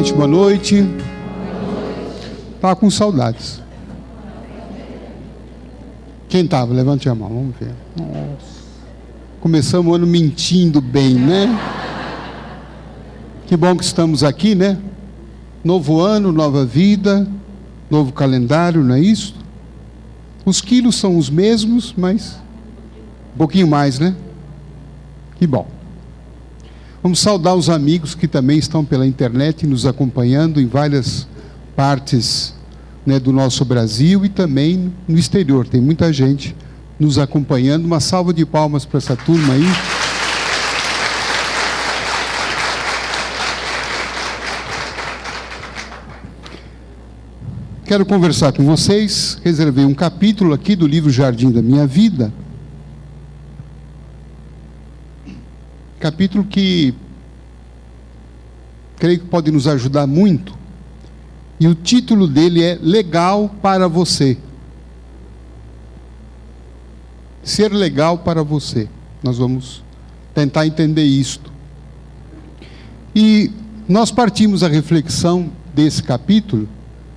gente, boa noite. Estava com saudades. Quem estava? Levante a mão, vamos ver. Nossa. Começamos o ano mentindo bem, né? Que bom que estamos aqui, né? Novo ano, nova vida, novo calendário, não é isso? Os quilos são os mesmos, mas um pouquinho mais, né? Que bom. Vamos saudar os amigos que também estão pela internet nos acompanhando em várias partes, né, do nosso Brasil e também no exterior. Tem muita gente nos acompanhando. Uma salva de palmas para essa turma aí. Quero conversar com vocês. Reservei um capítulo aqui do livro Jardim da Minha Vida. Capítulo que creio que pode nos ajudar muito. E o título dele é Legal para Você. Ser legal para você. Nós vamos tentar entender isto. E nós partimos a reflexão desse capítulo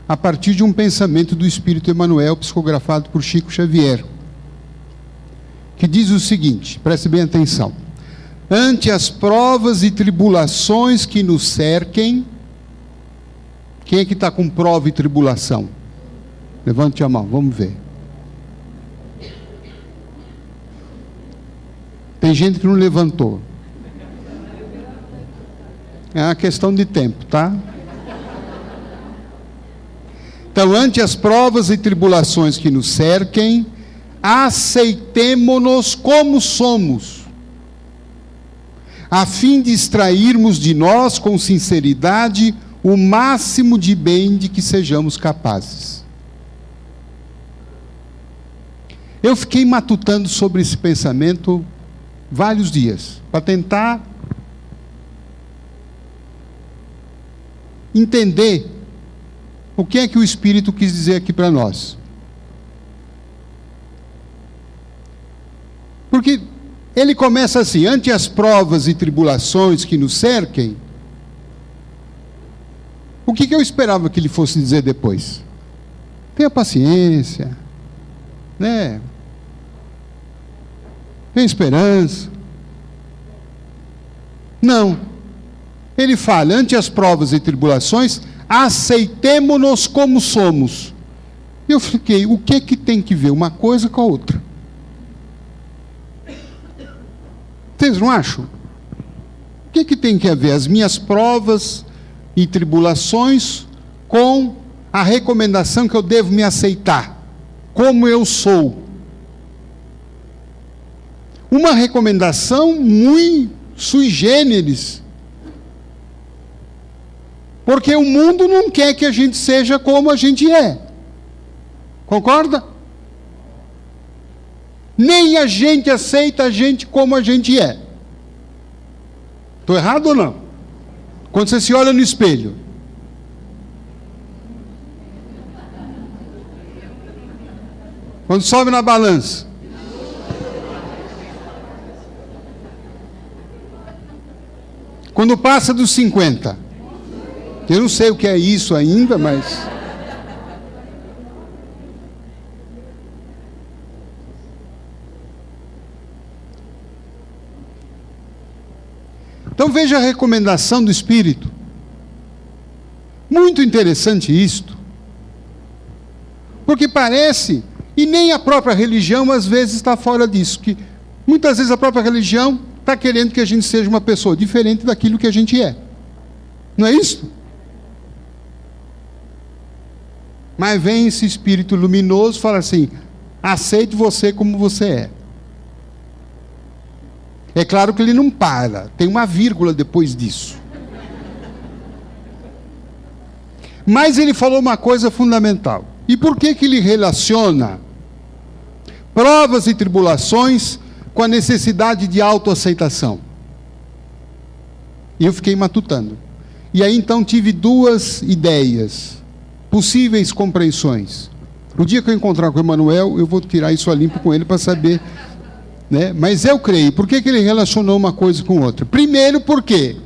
a partir de um pensamento do Espírito Emmanuel, psicografado por Chico Xavier, que diz o seguinte, preste bem atenção: ante as provas e tribulações que nos cerquem. Quem é que está com prova e tribulação? Levante a mão, vamos ver. Tem gente que não levantou. É uma questão de tempo, tá? Então, ante as provas e tribulações que nos cerquem, aceitemo-nos como somos, a fim de extrairmos de nós com sinceridade o máximo de bem de que sejamos capazes. Eu fiquei matutando sobre esse pensamento vários dias, para tentar entender o que é que o Espírito quis dizer aqui para nós. Porque ele começa assim: ante as provas e tribulações que nos cerquem. O que eu esperava que ele fosse dizer depois? Tenha paciência, né? Tenha esperança. Não. Ele fala, ante as provas e tribulações, aceitemo-nos como somos. Eu fiquei, o que tem que ver uma coisa com a outra? Vocês não acham? O que tem que ver as minhas provas e tribulações com a recomendação que eu devo me aceitar, como eu sou? Uma recomendação muito sui generis, porque o mundo não quer que a gente seja como a gente é, concorda? Nem a gente aceita a gente como a gente é. Estou errado ou não? Quando você se olha no espelho, quando sobe na balança, quando passa dos 50, eu não sei o que é isso ainda, mas então veja a recomendação do Espírito. Muito interessante isto. Porque parece, e nem a própria religião às vezes está fora disso, que muitas vezes a própria religião está querendo que a gente seja uma pessoa diferente daquilo que a gente é. Não é isso? Mas vem esse Espírito luminoso e fala assim: aceite você como você é. É claro que ele não para, tem uma vírgula depois disso. Mas ele falou uma coisa fundamental. E por que ele relaciona provas e tribulações com a necessidade de autoaceitação? E eu fiquei matutando. E aí então tive duas ideias, possíveis compreensões. O dia que eu encontrar com o Emmanuel, eu vou tirar isso a limpo com ele para saber, né? Mas eu creio. Por que ele relacionou uma coisa com outra? Primeiro, porque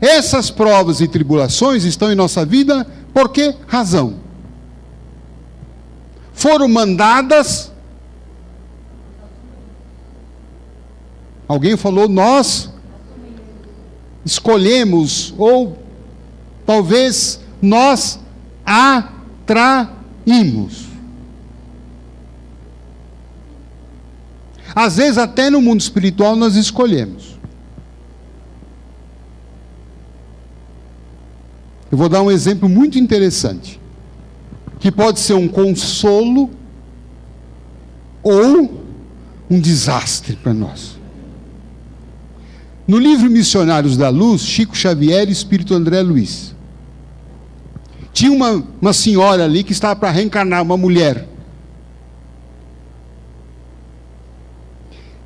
Essas provas e tribulações estão em nossa vida por que razão? Foram mandadas. Alguém falou, nós escolhemos, ou talvez nós atraímos. Às vezes até no mundo espiritual nós escolhemos. Eu vou dar um exemplo muito interessante, que pode ser um consolo ou um desastre para nós. No livro Missionários da Luz, Chico Xavier e Espírito André Luiz, tinha uma senhora ali que estava para reencarnar, uma mulher.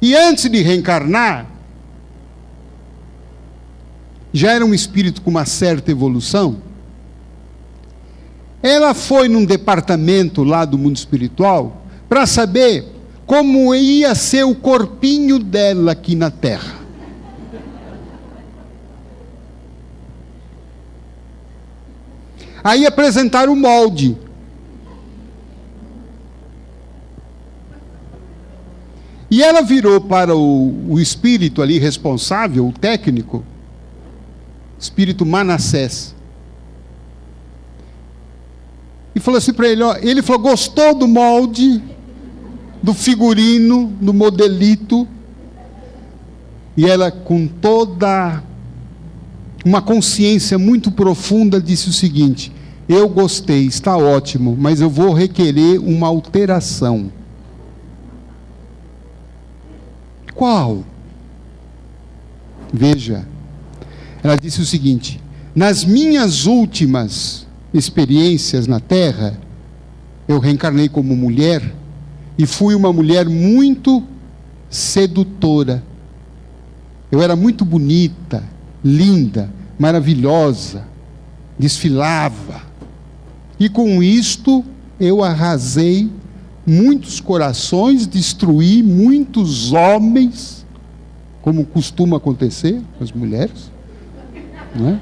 E antes de reencarnar, já era um espírito com uma certa evolução. Ela foi num departamento lá do mundo espiritual para saber como ia ser o corpinho dela aqui na Terra. Aí apresentaram o molde. E ela virou para o espírito ali responsável, o técnico, espírito Manassés, e falou assim para ele, ó, ele falou, gostou do molde, do figurino, do modelito, e ela com toda uma consciência muito profunda disse o seguinte, eu gostei, está ótimo, mas eu vou requerer uma alteração. Qual? Veja, ela disse o seguinte, nas minhas últimas experiências na Terra, eu reencarnei como mulher, e fui uma mulher muito sedutora. Eu era muito bonita, linda, maravilhosa, desfilava, e com isto eu arrasei muitos corações, destruí muitos homens, como costuma acontecer com as mulheres, não é?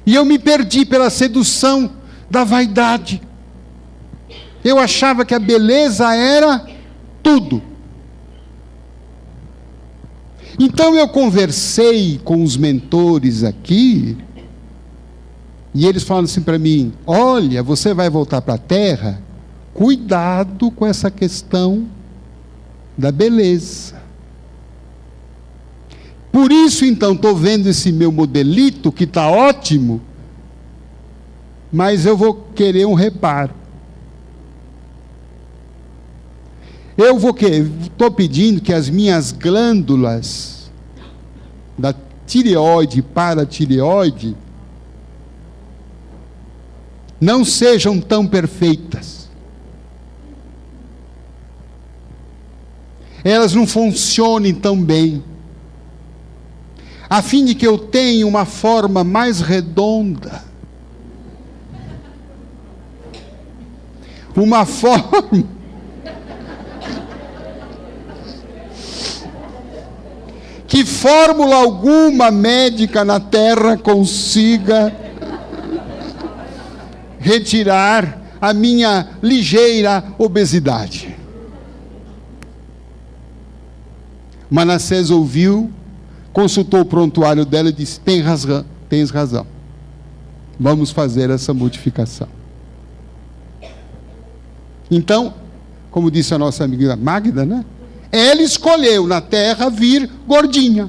E eu me perdi pela sedução da vaidade. Eu achava que a beleza era tudo. Então eu conversei com os mentores aqui, e eles falam assim para mim, olha, você vai voltar para a Terra, cuidado com essa questão da beleza. Por isso, então, estou vendo esse meu modelito, que está ótimo, mas eu vou querer um reparo. Eu vou querer, estou pedindo que as minhas glândulas da tireoide e paratireoide não sejam tão perfeitas. Elas não funcionem tão bem, a fim de que eu tenha uma forma mais redonda, uma forma que fórmula alguma médica na Terra consiga retirar a minha ligeira obesidade. Manassés ouviu, consultou o prontuário dela e disse, tens razão, vamos fazer essa modificação. Então, como disse a nossa amiga Magda, né? Ela escolheu na Terra vir gordinha,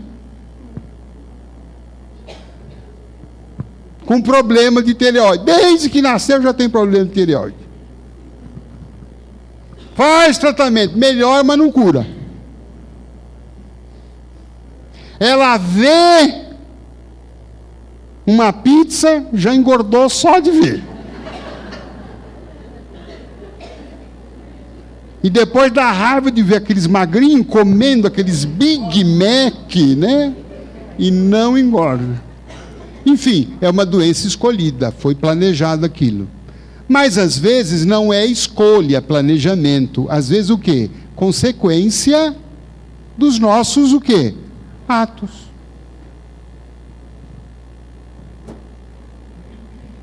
com problema de tireoide. Desde que nasceu já tem problema de tireoide. Faz tratamento, melhora, mas não cura. Ela vê uma pizza, já engordou só de ver. E depois dá raiva de ver aqueles magrinhos comendo aqueles Big Mac, né? E não engorda. Enfim, é uma doença escolhida, foi planejado aquilo. Mas às vezes não é escolha, planejamento. Às vezes o quê? Consequência dos nossos o quê? Atos.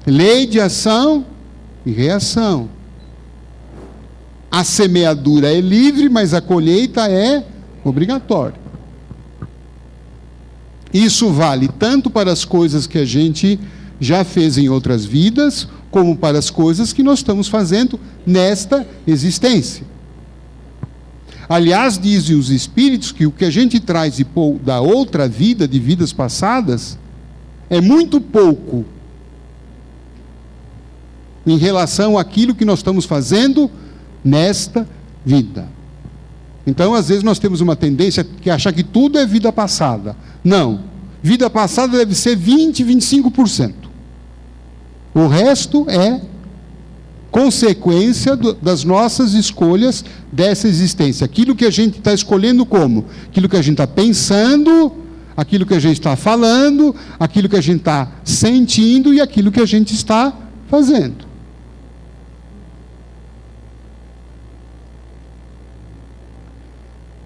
Lei de ação e reação. A semeadura é livre, mas a colheita é obrigatória. Isso vale tanto para as coisas que a gente já fez em outras vidas, como para as coisas que nós estamos fazendo nesta existência. Aliás, dizem os Espíritos que o que a gente traz da outra vida, de vidas passadas, é muito pouco em relação àquilo que nós estamos fazendo nesta vida. Então, às vezes, nós temos uma tendência de achar que tudo é vida passada. Não. Vida passada deve ser 20%, 25%. O resto é consequência das nossas escolhas dessa existência. Aquilo que a gente está escolhendo como? Aquilo que a gente está pensando, aquilo que a gente está falando, aquilo que a gente está sentindo e aquilo que a gente está fazendo.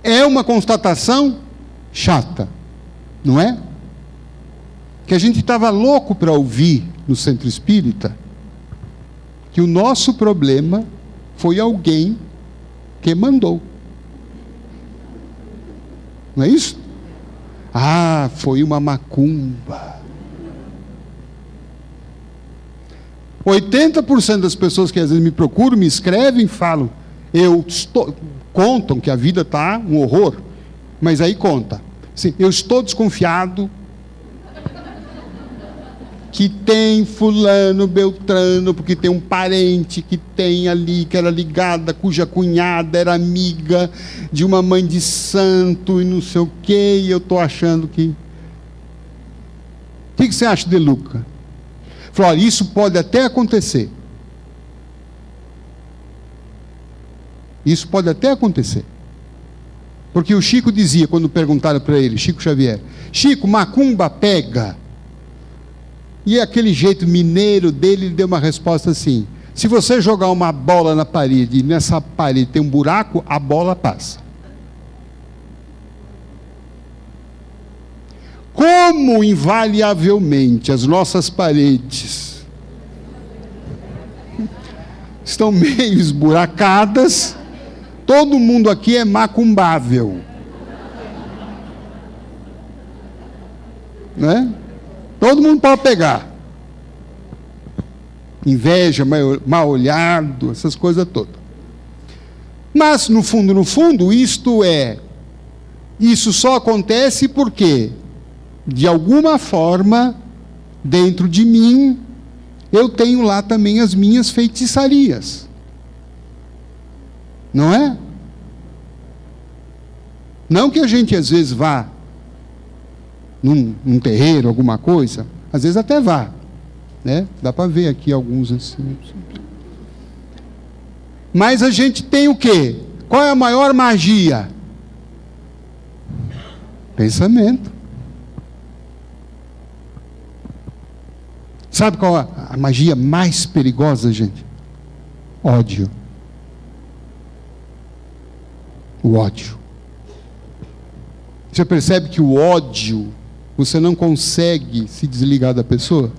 É uma constatação chata, não é? Que a gente estava louco para ouvir no centro espírita que o nosso problema foi alguém que mandou. Não é isso? Ah, foi uma macumba. 80% das pessoas que às vezes me procuram, me escrevem, falam, contam que a vida está um horror, mas aí conta. Assim, eu estou desconfiado que tem fulano, beltrano, porque tem um parente que tem ali, que era ligada, cuja cunhada era amiga de uma mãe de santo e não sei o quê, e eu estou achando que... O que você acha, De Luca? Falou, olha, isso pode até acontecer. Isso pode até acontecer. Porque o Chico dizia, quando perguntaram para ele, Chico Xavier, Chico, macumba pega? E aquele jeito mineiro dele, ele deu uma resposta assim, se você jogar uma bola na parede, e nessa parede tem um buraco, a bola passa. Como invariavelmente as nossas paredes estão meio esburacadas, todo mundo aqui é macumbável. Né? Todo mundo pode pegar. Inveja, mal olhado, essas coisas todas. Mas, no fundo, isso só acontece porque, de alguma forma, dentro de mim, eu tenho lá também as minhas feitiçarias. Não é? Não que a gente às vezes vá num terreiro, alguma coisa, às vezes até vá, né? Dá para ver aqui alguns assim. Mas a gente tem o quê? Qual é a maior magia? Pensamento. Sabe qual é a magia mais perigosa, gente? Ódio. O ódio. Você percebe que o ódio, você não consegue se desligar da pessoa?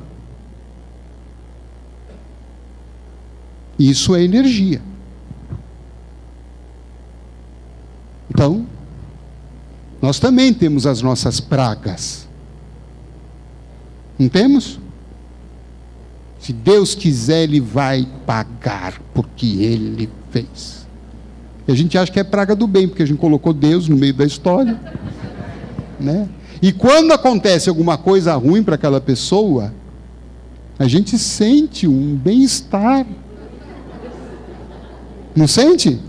Isso é energia. Então, nós também temos as nossas pragas. Não temos? Se Deus quiser, Ele vai pagar porque Ele fez. E a gente acha que é praga do bem, porque a gente colocou Deus no meio da história. Né? E quando acontece alguma coisa ruim para aquela pessoa, a gente sente um bem-estar. Não sente?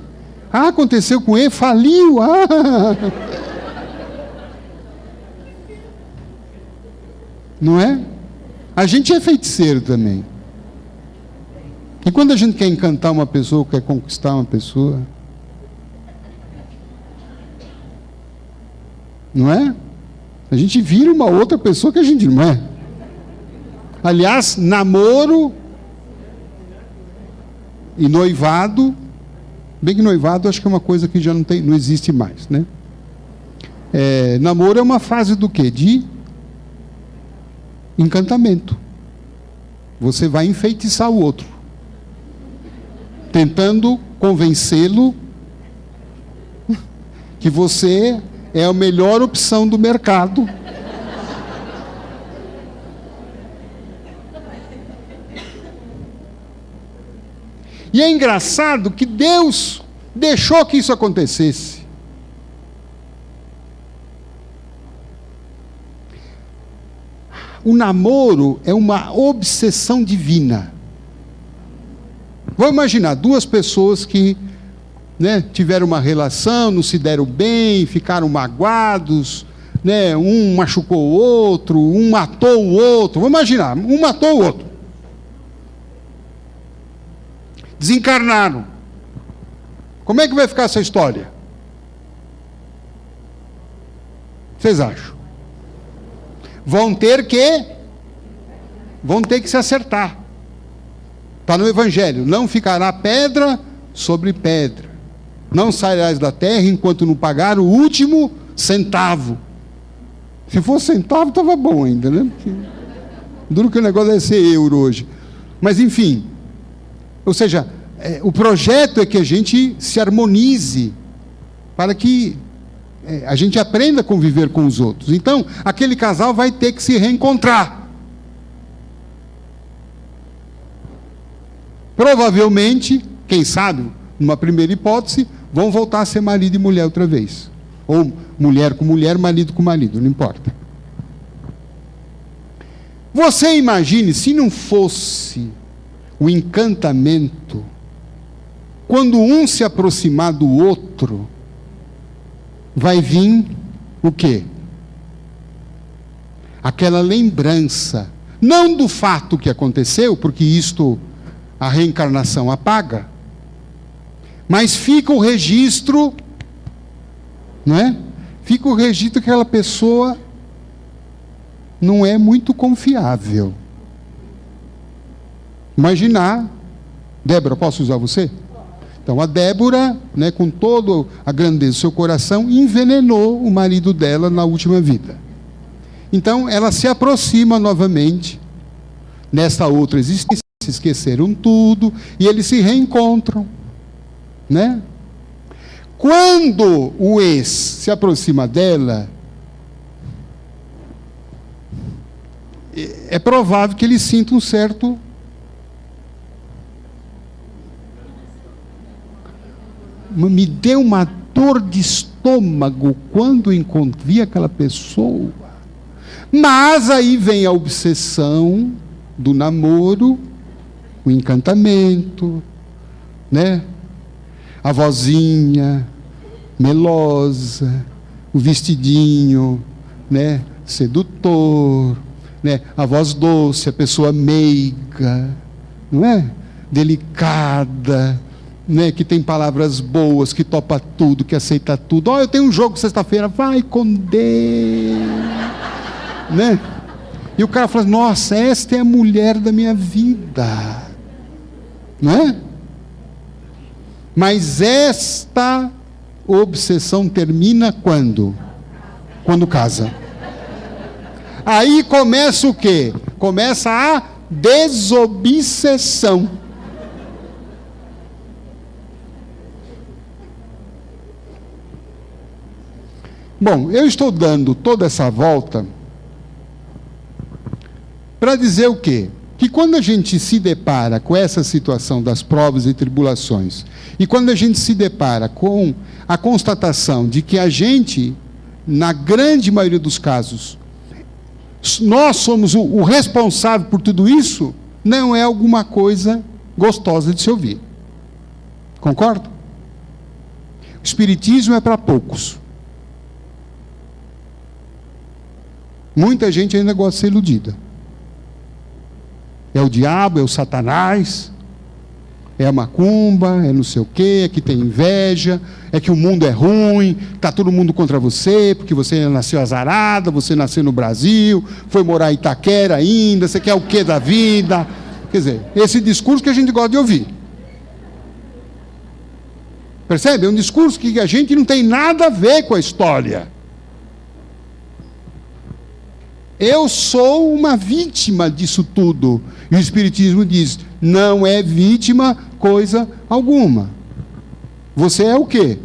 Ah, aconteceu com ele, faliu. Ah. Não é? A gente é feiticeiro também. E quando a gente quer encantar uma pessoa, quer conquistar uma pessoa, não é? A gente vira uma outra pessoa que a gente não é. Aliás, namoro e noivado, bem que noivado acho que é uma coisa que já não existe mais, né? namoro é uma fase do quê? De encantamento. Você vai enfeitiçar o outro, tentando convencê-lo que você é a melhor opção do mercado. E é engraçado que Deus deixou que isso acontecesse. O namoro é uma obsessão divina. Vamos imaginar duas pessoas que, tiveram uma relação, não se deram bem, ficaram magoados, um machucou o outro, um matou o outro. Vamos imaginar, um matou o outro. Desencarnaram. Como é que vai ficar essa história? Vocês acham? Vão ter que se acertar. Está no Evangelho. Não ficará pedra sobre pedra. Não sairás da terra enquanto não pagar o último centavo. Se fosse centavo, estava bom ainda, né? Duro que o negócio deve ser euro hoje. Mas, enfim. Ou seja, o projeto é que a gente se harmonize para que a gente aprenda a conviver com os outros. Então, aquele casal vai ter que se reencontrar. Provavelmente, quem sabe, numa primeira hipótese, vão voltar a ser marido e mulher outra vez. Ou mulher com mulher, marido com marido, não importa. Você imagine, se não fosse o encantamento, quando um se aproximar do outro, vai vir o quê? Aquela lembrança, não do fato que aconteceu, porque isto a reencarnação apaga, mas fica o registro, não é? Fica o registro que aquela pessoa não é muito confiável. Imaginar, Débora, posso usar você? Então a Débora, com toda a grandeza do seu coração, envenenou o marido dela na última vida. Então ela se aproxima novamente nessa outra existência, se esqueceram tudo e eles se reencontram, Quando o ex se aproxima dela, é provável que ele sinta um certo me deu uma dor de estômago quando vi aquela pessoa. Mas aí vem a obsessão do namoro, o encantamento, a vozinha melosa, o vestidinho, sedutor, a voz doce, a pessoa meiga, não é? Delicada, que tem palavras boas, que topa tudo, que aceita tudo. Eu tenho um jogo sexta-feira, vai com Deus. E o cara fala, nossa, esta é a mulher da minha vida. Não é? Mas esta obsessão termina quando? Quando casa. Aí começa o quê? Começa a desobsessão. Bom, eu estou dando toda essa volta para dizer o quê? Que quando a gente se depara com essa situação das provas e tribulações, e quando a gente se depara com a constatação de que a gente, na grande maioria dos casos, nós somos o responsável por tudo isso, não é alguma coisa gostosa de se ouvir. Concorda? O espiritismo é para poucos. Muita gente ainda gosta de ser iludida. É o diabo, é o Satanás, é a macumba, é não sei o quê, é que tem inveja, é que o mundo é ruim, está todo mundo contra você, porque você nasceu azarada, você nasceu no Brasil, foi morar em Itaquera ainda, você quer o quê da vida? Quer dizer, esse discurso que a gente gosta de ouvir. Percebe? É um discurso que a gente não tem nada a ver com a história. Eu sou uma vítima disso tudo. E o Espiritismo diz: não é vítima coisa alguma. Você é o quê?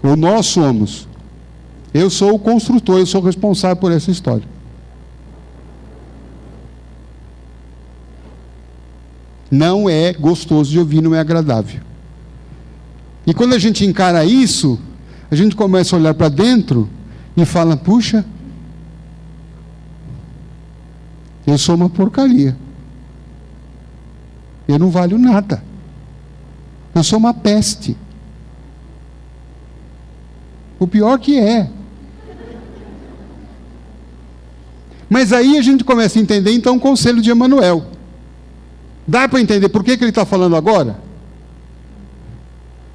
Ou nós somos. Eu sou o construtor, eu sou responsável por essa história. Não é gostoso de ouvir, não é agradável. E quando a gente encara isso, a gente começa a olhar para dentro e fala: puxa, eu sou uma porcaria. Eu não valho nada. Eu sou uma peste. O pior que é. Mas aí a gente começa a entender então o conselho de Emmanuel. Dá para entender por que ele está falando agora?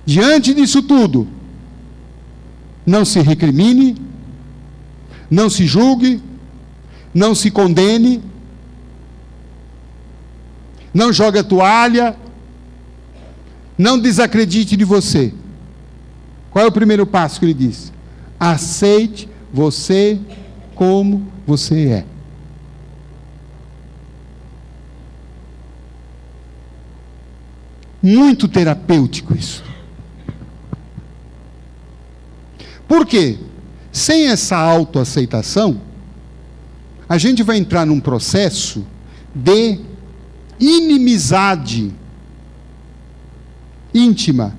Diante disso tudo, não se recrimine, não se julgue, não se condene, não jogue a toalha, não desacredite de você. Qual é o primeiro passo que ele diz? Aceite você como você é. Muito terapêutico isso. Por quê? Sem essa autoaceitação, a gente vai entrar num processo de inimizade íntima.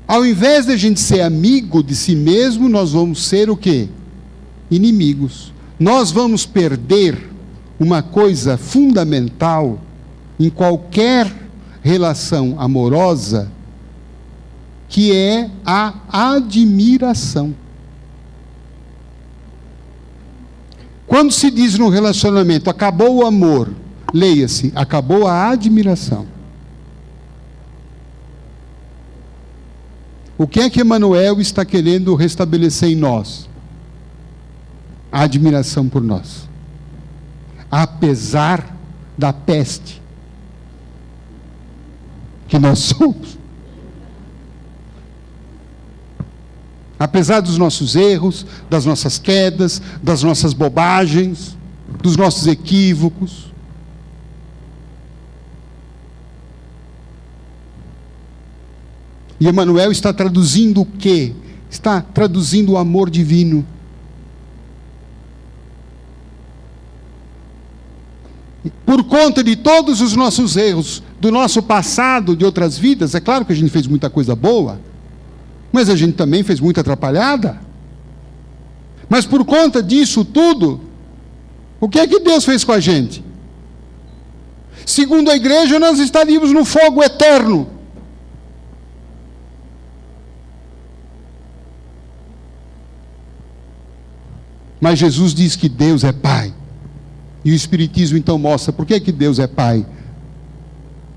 Ao invés de a gente ser amigo de si mesmo, nós vamos ser o quê? Inimigos. Nós vamos perder uma coisa fundamental em qualquer relação amorosa, que é a admiração. Quando se diz no relacionamento, acabou o amor, leia-se, acabou a admiração. O que é que Emmanuel está querendo restabelecer em nós? A admiração por nós. Apesar da peste que nós somos. Apesar dos nossos erros, das nossas quedas, das nossas bobagens, dos nossos equívocos. E Emmanuel está traduzindo o quê? Está traduzindo o amor divino. Por conta de todos os nossos erros, do nosso passado, de outras vidas, é claro que a gente fez muita coisa boa, mas a gente também fez muita atrapalhada. Mas por conta disso tudo, o que é que Deus fez com a gente? Segundo a igreja, nós estaríamos no fogo eterno. Mas Jesus diz que Deus é Pai. E o Espiritismo então mostra por que Deus é Pai.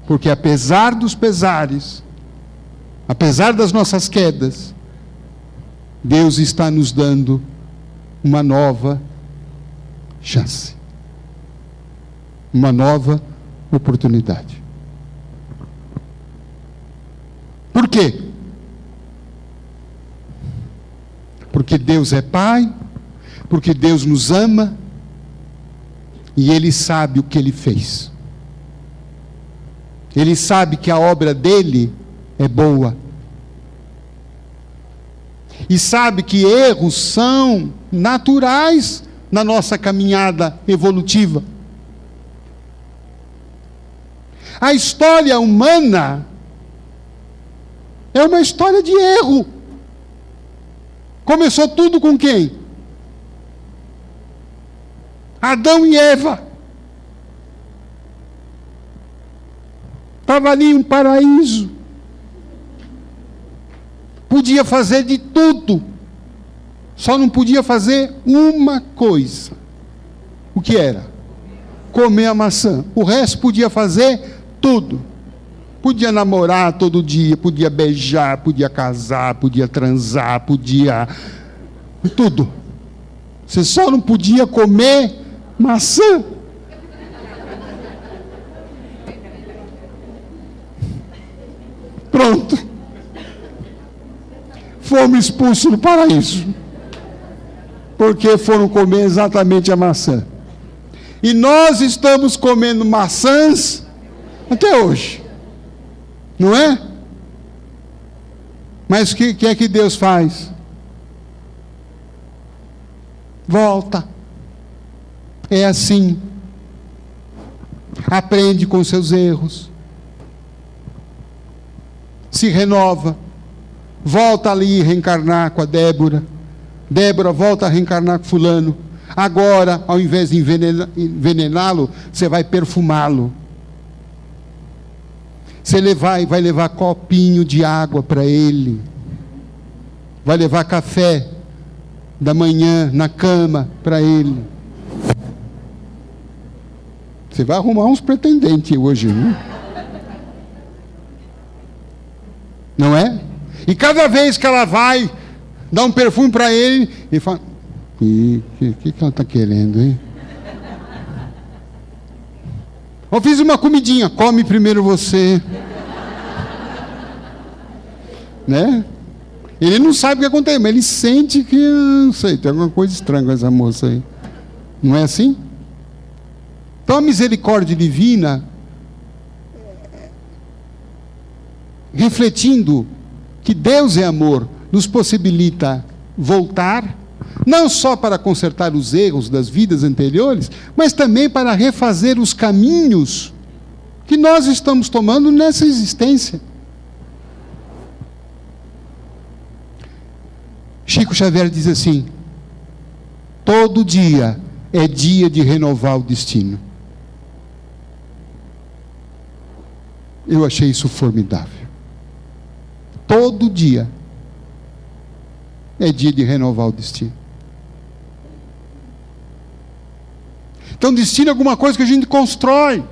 Porque apesar dos pesares, apesar das nossas quedas, Deus está nos dando uma nova chance. Uma nova oportunidade. Por quê? Porque Deus é Pai, porque Deus nos ama, e Ele sabe o que Ele fez. Ele sabe que a obra dEle é boa. E sabe que erros são naturais na nossa caminhada evolutiva. A história humana é uma história de erro. Começou tudo com quem? Adão e Eva. Estava ali um paraíso. Podia fazer de tudo. Só não podia fazer uma coisa. O que era? Comer a maçã. O resto podia fazer tudo. Podia namorar todo dia, podia beijar, podia casar, podia transar, podia... tudo. Você só não podia comer maçã. Pronto. Fomos expulsos do paraíso. porque foram comer exatamente a maçã. E nós estamos comendo maçãs até hoje. Não é? Mas o que é que Deus faz? Volta. É assim. Aprende com seus erros. Se renova. Volta ali reencarnar com a Débora. Débora volta a reencarnar com fulano. Agora, ao invés de envenená-lo, você vai perfumá-lo. Você vai levar copinho de água para ele. Vai levar café da manhã na cama para ele. Você vai arrumar uns pretendentes hoje, né? Não é? E cada vez que ela vai dar um perfume para ele, ele fala: o que ela está querendo, hein? Eu fiz uma comidinha, come primeiro você. Né? Ele não sabe o que acontece, mas ele sente que, não sei, tem alguma coisa estranha com essa moça aí. Não é assim? Então a misericórdia divina, refletindo que Deus é amor, nos possibilita voltar, não só para consertar os erros das vidas anteriores, mas também para refazer os caminhos que nós estamos tomando nessa existência. Chico Xavier diz assim: todo dia é dia de renovar o destino. Eu achei isso formidável. Todo dia é dia de renovar o destino. Então, destino é alguma coisa que a gente constrói.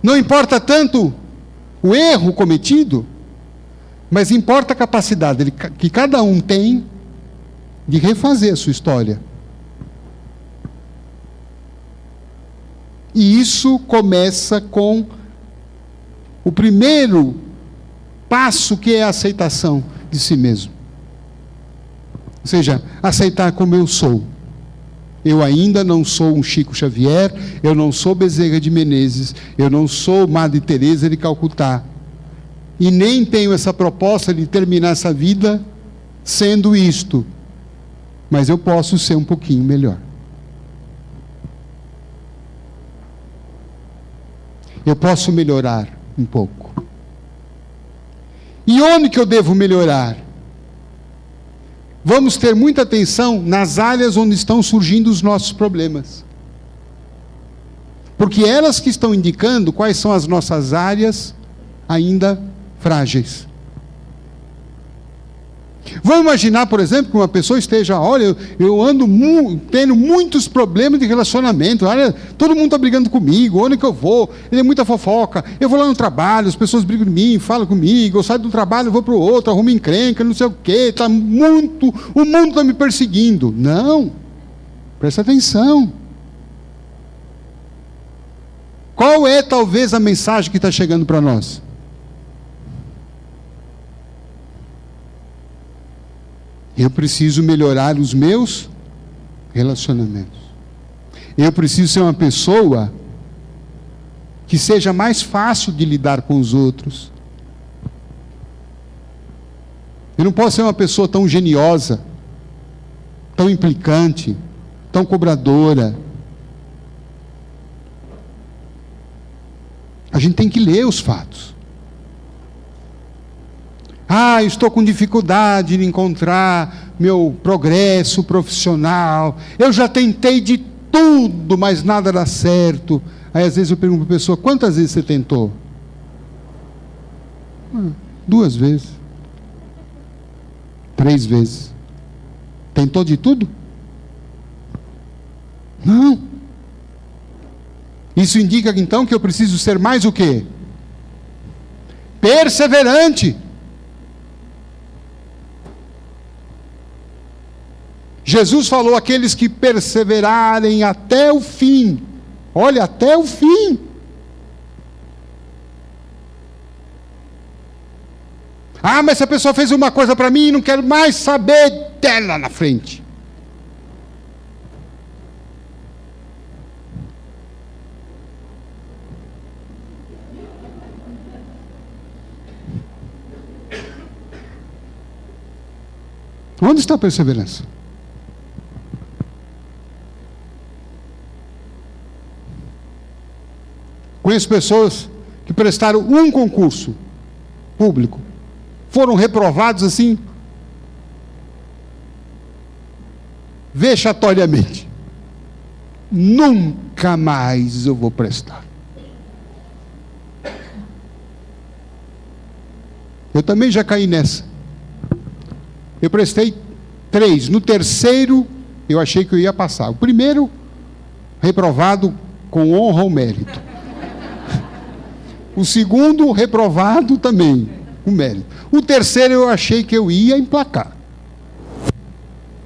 Não importa tanto o erro cometido, mas importa a capacidade que cada um tem de refazer a sua história. E isso começa com o primeiro passo, que é a aceitação de si mesmo. Ou seja, aceitar como eu sou. Eu ainda não sou um Chico Xavier, eu não sou Bezerra de Menezes, eu não sou Madre Teresa de Calcutá. E nem tenho essa proposta de terminar essa vida sendo isto. Mas eu posso ser um pouquinho melhor. Eu posso melhorar um pouco. E onde que eu devo melhorar? Vamos ter muita atenção nas áreas onde estão surgindo os nossos problemas. Porque elas que estão indicando quais são as nossas áreas ainda frágeis. Vamos imaginar, por exemplo, que uma pessoa esteja: olha, eu ando tendo muitos problemas de relacionamento, olha, todo mundo está brigando comigo, onde que eu vou? Ele é muita fofoca, eu vou lá no trabalho, as pessoas brigam de mim, falam comigo, eu saio do trabalho, eu vou para o outro, arrumo encrenca, não sei o quê, o mundo está me perseguindo. Não, presta atenção. Qual é talvez a mensagem que está chegando para nós? Eu preciso melhorar os meus relacionamentos. Eu preciso ser uma pessoa que seja mais fácil de lidar com os outros. Eu não posso ser uma pessoa tão geniosa, tão implicante, tão cobradora. A gente tem que ler os fatos. Estou com dificuldade de encontrar meu progresso profissional. Eu já tentei de tudo, mas nada dá certo. Aí às vezes eu pergunto para a pessoa: quantas vezes você tentou? 2 vezes. 3 vezes. Tentou de tudo? Não. Isso indica então que eu preciso ser mais o quê? Perseverante. Jesus falou: aqueles que perseverarem até o fim. Olha, até o fim. Ah, mas essa pessoa fez uma coisa para mim e não quero mais saber dela na frente. Onde está a perseverança? Conheço pessoas que prestaram um concurso público, foram reprovados assim, vexatoriamente. Nunca mais eu vou prestar. Eu também já caí nessa. Eu prestei 3. No terceiro, eu achei que eu ia passar. O primeiro, reprovado com honra ou mérito. O segundo, reprovado também, com mérito. O terceiro, eu achei que eu ia emplacar.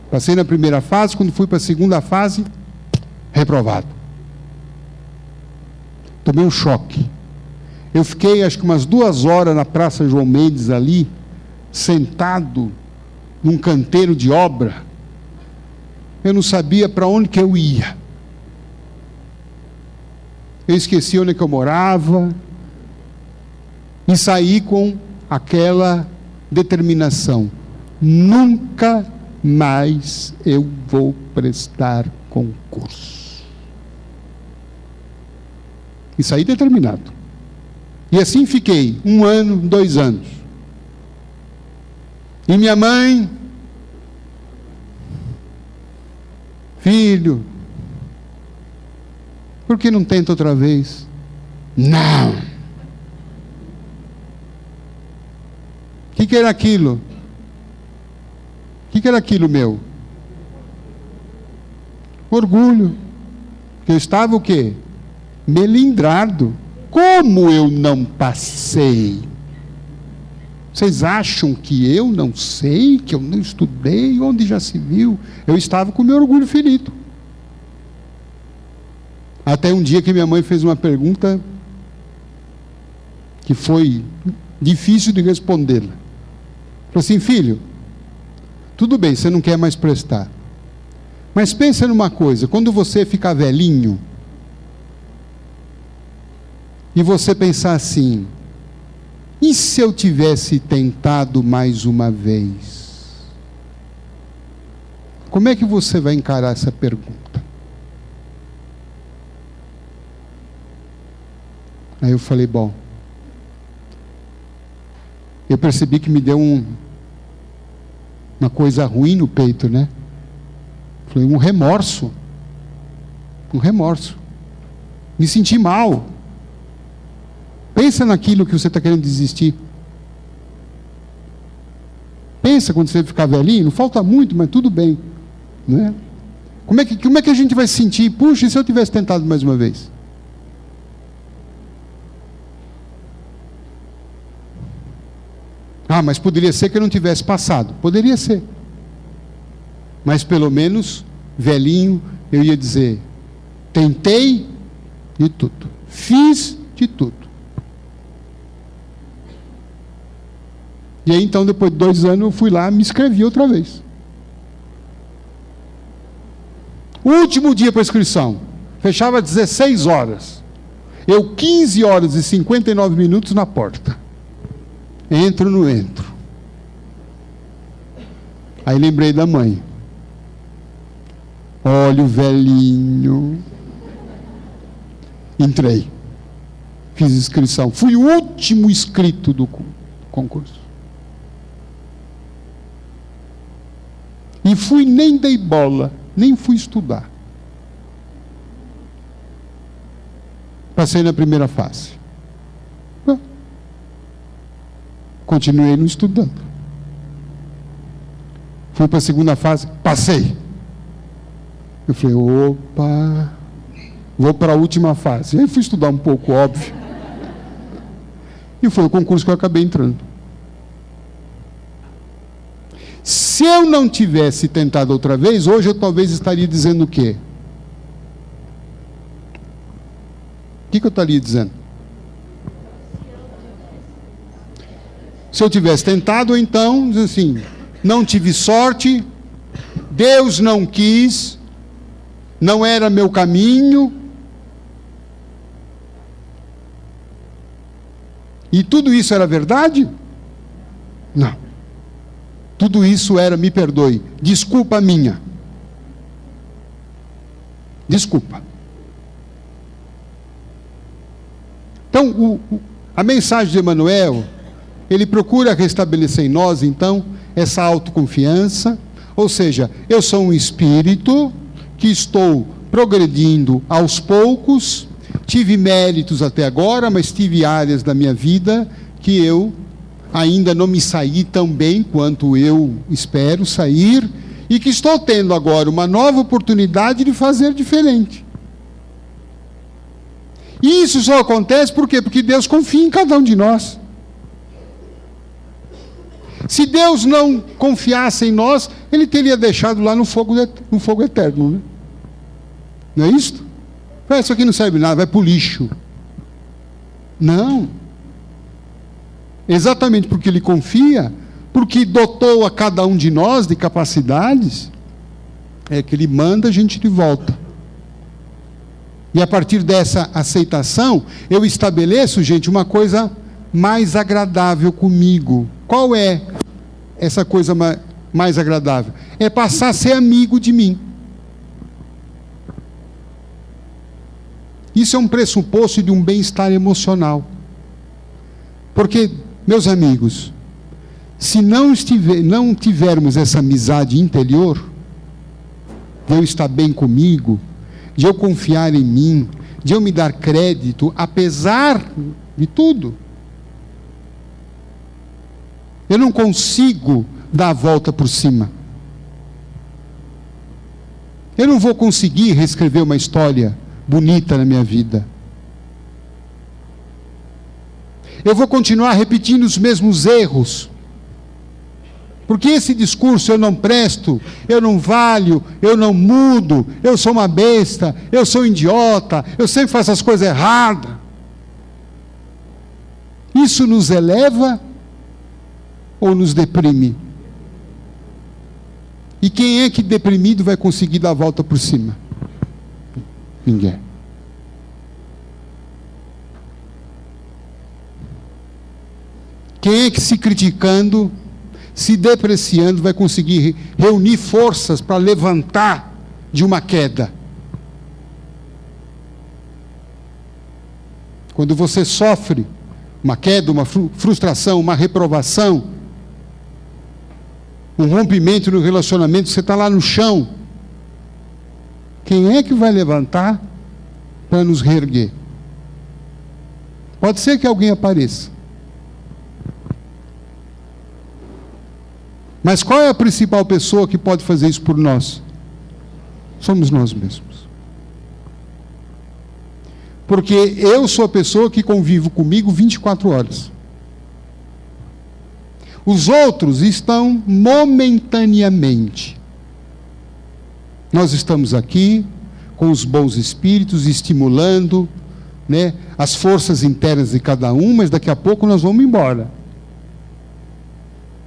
Passei na primeira fase, quando fui para a segunda fase, reprovado. Tomei um choque. Eu fiquei, acho que umas 2 horas na Praça João Mendes ali, sentado num canteiro de obra. Eu não sabia para onde que eu ia. Eu esqueci onde que eu morava e saí com aquela determinação: nunca mais eu vou prestar concurso. E saí determinado. E assim fiquei 1 ano, 2 anos. E minha mãe: filho, por que não tenta outra vez? Não. O que era aquilo? O que era aquilo meu? Orgulho. Que eu estava o quê? Melindrado. Como eu não passei? Vocês acham que eu não sei, que eu não estudei, onde já se viu? Eu estava com meu orgulho ferido. Até um dia que minha mãe fez uma pergunta que foi difícil de respondê-la. Falou assim: filho, tudo bem, você não quer mais prestar. Mas pensa numa coisa, quando você ficar velhinho, e você pensar assim: e se eu tivesse tentado mais uma vez? Como é que você vai encarar essa pergunta? Aí eu falei: bom, eu percebi que me deu uma coisa ruim no peito, né? Falei: um remorso. Um remorso. Me senti mal. Pensa naquilo que você está querendo desistir. Pensa quando você ficar velhinho, não falta muito, mas tudo bem. Né? Como é que a gente vai se sentir? Puxa, e se eu tivesse tentado mais uma vez? Ah, mas poderia ser que eu não tivesse passado. Poderia ser. Mas pelo menos, velhinho, eu ia dizer: tentei de tudo. Fiz de tudo. E aí então, depois de 2 anos, eu fui lá e me inscrevi outra vez. Último dia para inscrição. Fechava às 16 horas. Eu 15 horas e 59 minutos na porta. Entro, não entro. Aí lembrei da mãe. Olha o velhinho. Entrei. Fiz inscrição. Fui o último inscrito do concurso. E fui, nem dei bola, nem fui estudar. Passei na primeira fase. Continuei não estudando. Fui para a segunda fase, passei. Eu falei: opa, vou para a última fase. Aí fui estudar um pouco, óbvio. E foi o concurso que eu acabei entrando. Se eu não tivesse tentado outra vez, hoje eu talvez estaria dizendo o quê? O que eu estaria dizendo? Se eu tivesse tentado, ou então, diz assim, não tive sorte, Deus não quis, não era meu caminho. E tudo isso era verdade? Não. Tudo isso era, me perdoe, desculpa minha. Desculpa. Então, a mensagem de Emmanuel, ele procura restabelecer em nós, então, essa autoconfiança, ou seja, eu sou um espírito que estou progredindo aos poucos, tive méritos até agora, mas tive áreas da minha vida que eu ainda não me saí tão bem quanto eu espero sair, e que estou tendo agora uma nova oportunidade de fazer diferente. E isso só acontece por quê? Porque Deus confia em cada um de nós. Se Deus não confiasse em nós, Ele teria deixado lá no fogo eterno, né? Não é isso? Isso aqui não serve nada, vai para o lixo. Não. Exatamente porque Ele confia, porque dotou a cada um de nós de capacidades, é que Ele manda a gente de volta. E a partir dessa aceitação, eu estabeleço, gente, uma coisa mais agradável comigo. Qual é essa coisa mais agradável? É passar a ser amigo de mim. Isso é um pressuposto de um bem-estar emocional. Porque, meus amigos, se não tivermos essa amizade interior, de eu estar bem comigo, de eu confiar em mim, de eu me dar crédito, apesar de tudo, eu não consigo dar a volta por cima. Eu não vou conseguir reescrever uma história bonita na minha vida. Eu vou continuar repetindo os mesmos erros. Porque esse discurso, eu não presto, eu não valho, eu não mudo, eu sou uma besta, eu sou um idiota, eu sempre faço as coisas erradas. Isso nos eleva ou nos deprime? E quem é que deprimido vai conseguir dar a volta por cima? Ninguém. Quem é que se criticando, se depreciando, vai conseguir reunir forças para levantar de uma queda? Quando você sofre uma queda, uma frustração, uma reprovação, um rompimento no relacionamento, você está lá no chão. Quem é que vai levantar para nos reerguer? Pode ser que alguém apareça. Mas qual é a principal pessoa que pode fazer isso por nós? Somos nós mesmos. Porque eu sou a pessoa que convivo comigo 24 horas. Os outros estão momentaneamente. Nós estamos aqui com os bons espíritos, estimulando, né, as forças internas de cada um, mas daqui a pouco nós vamos embora.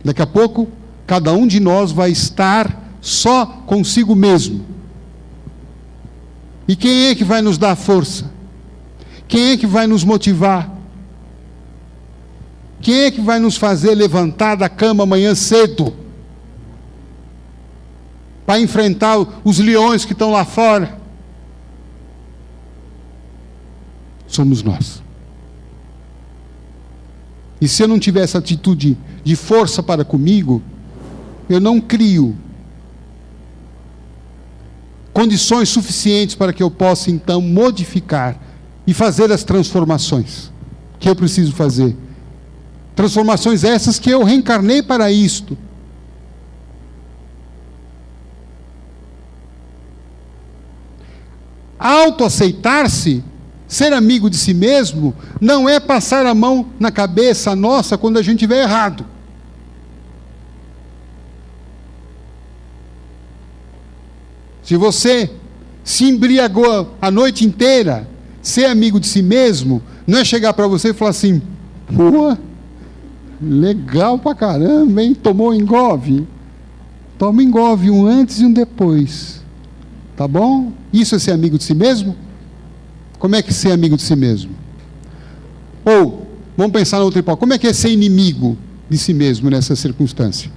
Daqui a pouco cada um de nós vai estar só consigo mesmo. E quem é que vai nos dar força? Quem é que vai nos motivar? Quem é que vai nos fazer levantar da cama amanhã cedo? Para enfrentar os leões que estão lá fora? Somos nós. E se eu não tiver essa atitude de força para comigo, eu não crio condições suficientes para que eu possa, então, modificar e fazer as transformações que eu preciso fazer. Transformações essas que eu reencarnei para isto. Autoaceitar-se, ser amigo de si mesmo, não é passar a mão na cabeça nossa quando a gente estiver errado. Se você se embriagou a noite inteira, ser amigo de si mesmo, não é chegar para você e falar assim, pô, Legal pra caramba, hein? Tomou engove? Toma engove, um antes e um depois. Tá bom? Isso é ser amigo de si mesmo? Como é que é ser amigo de si mesmo? Ou, vamos pensar na outra hipótese, como é que é ser inimigo de si mesmo nessa circunstância?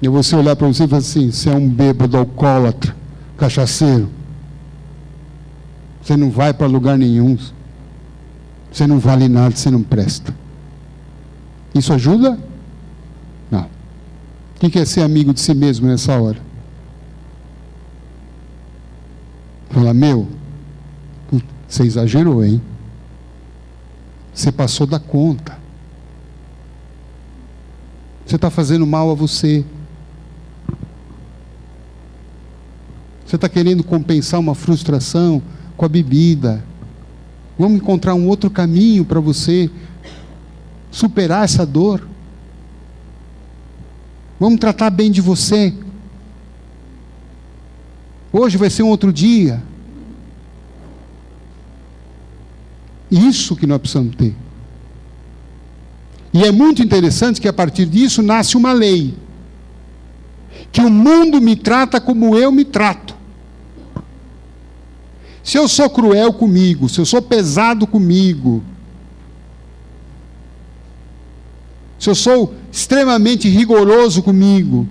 E você olhar para você e falar assim, você é um bêbado, alcoólatra, cachaceiro. Você não vai para lugar nenhum. Você não vale nada, você não presta. Isso ajuda? Não. Quem quer ser amigo de si mesmo nessa hora? Fala, meu, você exagerou, hein? Você passou da conta. Você está fazendo mal a você. Você está querendo compensar uma frustração com a bebida. Vamos encontrar um outro caminho para você superar essa dor. Vamos tratar bem de você. Hoje vai ser um outro dia. Isso que nós precisamos ter. E é muito interessante que a partir disso nasce uma lei. Que o mundo me trata como eu me trato. Se eu sou cruel comigo, se eu sou pesado comigo, se eu sou extremamente rigoroso comigo,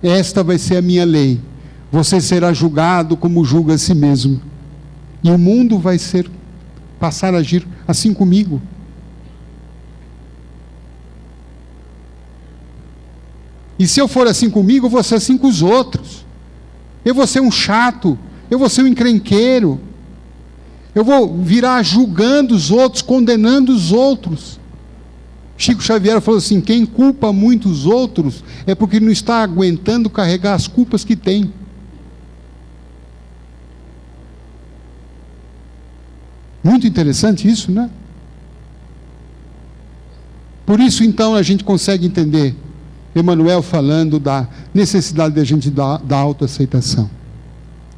esta vai ser a minha lei. Você será julgado como julga a si mesmo. E o mundo vai passar a agir assim comigo. E se eu for assim comigo, eu vou ser assim com os outros. Eu vou ser um chato, eu vou ser um encrenqueiro, eu vou virar julgando os outros, condenando os outros. Chico Xavier falou assim, quem culpa muito os outros é porque não está aguentando carregar as culpas que tem. Muito interessante isso, né? Por isso então a gente consegue entender Emmanuel falando da necessidade de a gente da autoaceitação,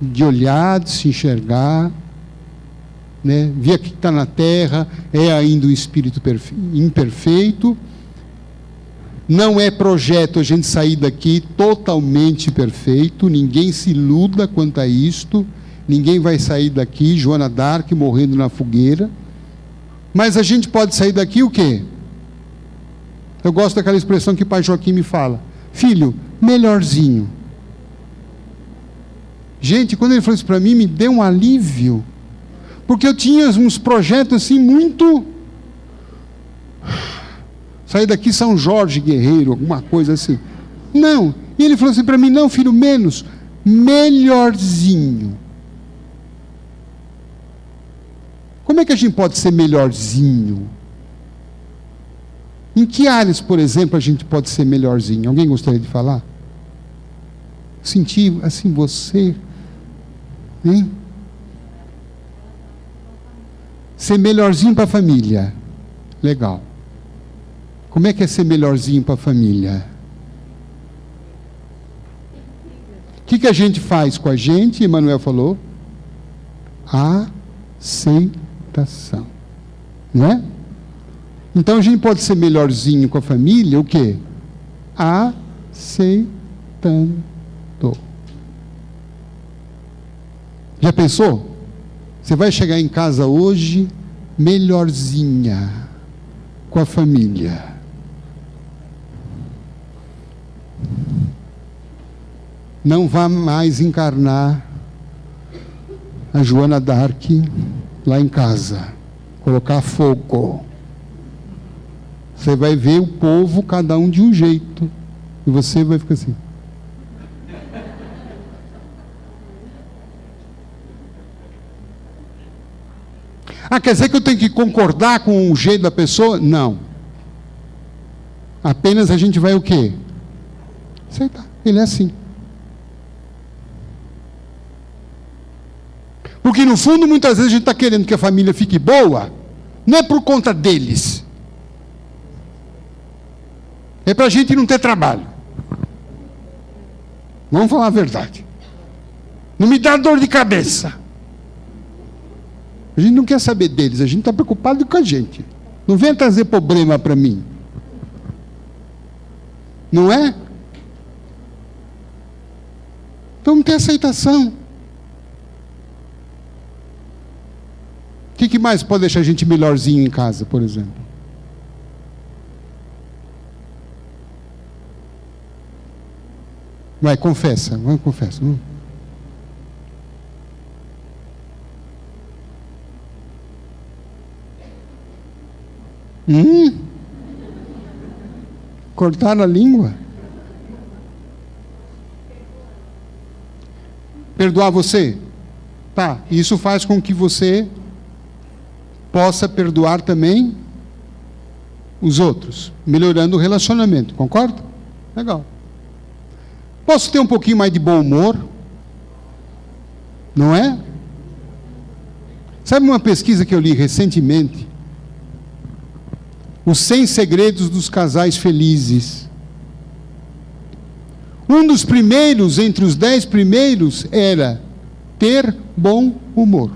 de olhar, de se enxergar, né? Ver que está na terra, é ainda um espírito imperfeito, não é projeto a gente sair daqui totalmente perfeito, ninguém se iluda quanto a isto, ninguém vai sair daqui, Joana d'Arc morrendo na fogueira, mas a gente pode sair daqui o quê? Eu gosto daquela expressão que o pai Joaquim me fala, filho, melhorzinho. Gente, quando ele falou isso para mim, me deu um alívio, porque eu tinha uns projetos assim muito... Sair daqui São Jorge Guerreiro, alguma coisa assim. Não, e ele falou assim para mim, não filho, menos, melhorzinho. Como é que a gente pode ser melhorzinho? Em que áreas, por exemplo, a gente pode ser melhorzinho? Alguém gostaria de falar? Sentir assim você, hein? Ser melhorzinho para a família. Legal. Como é que é ser melhorzinho para a família? O que a gente faz com a gente? Emmanuel falou. Aceitação. Não é? Então a gente pode ser melhorzinho com a família, o quê? Aceitando. Já pensou? Você vai chegar em casa hoje melhorzinha com a família. Não vá mais encarnar a Joana d'Arc lá em casa, colocar fogo. Você vai ver o povo, cada um de um jeito. E você vai ficar assim. Ah, quer dizer que eu tenho que concordar com o jeito da pessoa? Não. Apenas a gente vai o quê? Aceitar. Ele é assim. Porque no fundo, muitas vezes a gente está querendo que a família fique boa, não é por conta deles. É para a gente não ter trabalho. Vamos falar a verdade. Não me dá dor de cabeça. A gente não quer saber deles, a gente está preocupado com a gente. Não venha trazer problema para mim. Não é? Vamos ter aceitação. O que mais pode deixar a gente melhorzinho em casa, por exemplo? Vai, confessa. Vamos, confessa. Cortaram a língua? Perdoar você? Tá, isso faz com que você possa perdoar também os outros, melhorando o relacionamento, concorda? Legal. Posso ter um pouquinho mais de bom humor? Não é? Sabe uma pesquisa que eu li recentemente? Os 100 segredos dos casais felizes. Um dos primeiros, entre os 10 primeiros, era ter bom humor.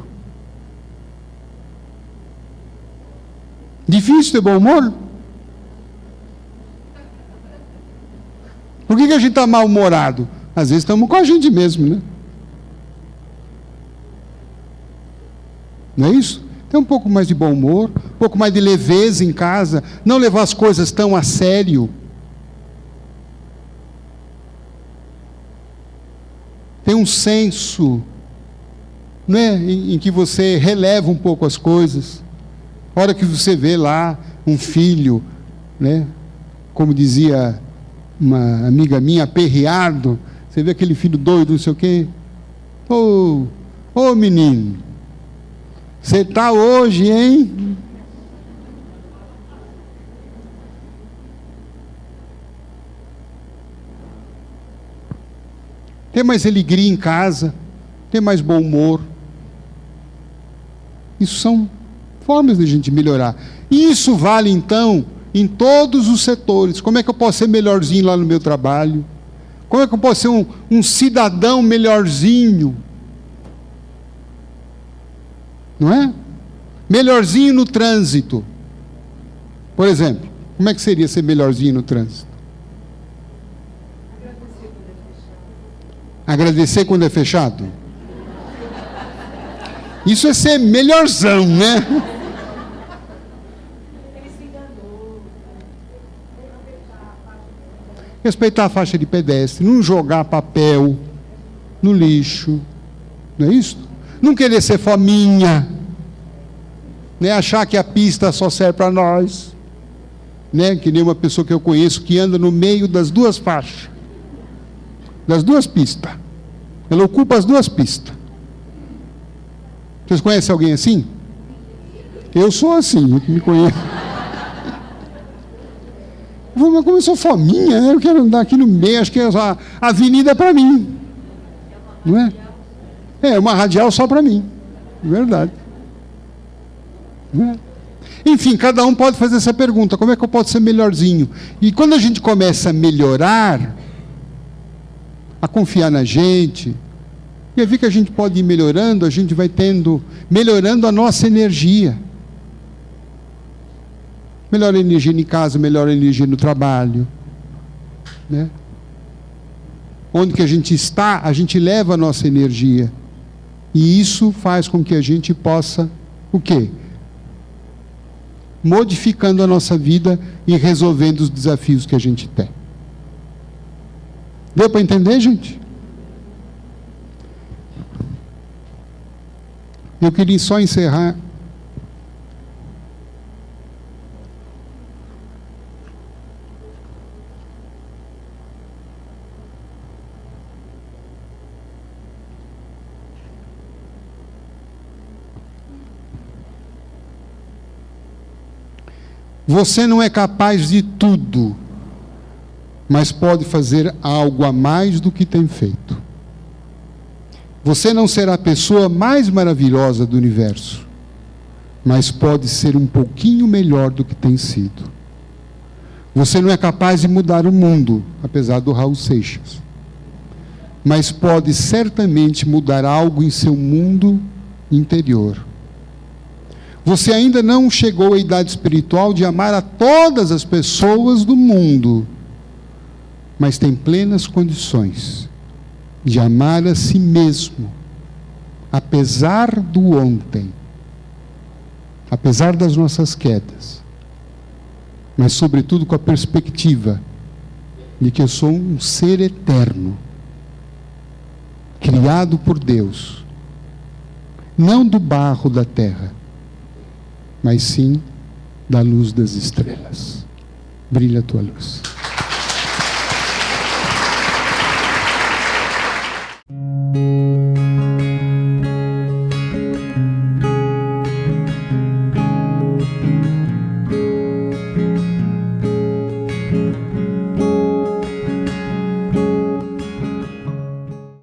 Difícil ter bom humor? Por que a gente está mal-humorado? Às vezes estamos com a gente mesmo, né? Não é isso? Ter um pouco mais de bom humor, um pouco mais de leveza em casa, não levar as coisas tão a sério. Tem um senso, né, em que você releva um pouco as coisas. A hora que você vê lá um filho, né, como dizia uma amiga minha, aperreado, você vê aquele filho doido, não sei o quê. Ô menino, você está hoje, hein? Ter mais alegria em casa, ter mais bom humor. Isso são formas de a gente melhorar. E isso vale, então, em todos os setores. Como é que eu posso ser melhorzinho lá no meu trabalho? Como é que eu posso ser um cidadão melhorzinho? Não é? Melhorzinho no trânsito. Por exemplo, como é que seria ser melhorzinho no trânsito? Agradecer quando é fechado? Isso é ser melhorzão, né? Respeitar a faixa de pedestre, não jogar papel no lixo, não é isso? Não querer ser fominha, né? Achar que a pista só serve para nós, né? Que nem uma pessoa que eu conheço que anda no meio das duas faixas, das duas pistas. Ela ocupa as duas pistas. Vocês conhecem alguém assim? Eu sou assim, eu me conheço. Mas como eu sou fominha, né? Eu quero andar aqui no meio, acho que a avenida é para mim. Não é? É uma radial só para mim. Verdade. Não é? Enfim, cada um pode fazer essa pergunta: como é que eu posso ser melhorzinho? E quando a gente começa a melhorar, a confiar na gente, e a ver que a gente pode ir melhorando, a gente vai melhorando a nossa energia. Melhor energia em casa, melhor energia no trabalho, né? Onde que a gente está, a gente leva a nossa energia. E isso faz com que a gente possa, o quê? Modificando a nossa vida e resolvendo os desafios que a gente tem. Deu para entender, gente? Eu queria só encerrar. Você não é capaz de tudo, mas pode fazer algo a mais do que tem feito. Você não será a pessoa mais maravilhosa do universo, mas pode ser um pouquinho melhor do que tem sido. Você não é capaz de mudar o mundo, apesar do Raul Seixas, mas pode certamente mudar algo em seu mundo interior. Você ainda não chegou à idade espiritual de amar a todas as pessoas do mundo, mas tem plenas condições de amar a si mesmo, apesar do ontem, apesar das nossas quedas, mas sobretudo com a perspectiva de que eu sou um ser eterno, criado por Deus, não do barro da terra, mas sim da luz das estrelas. Brilha a tua luz.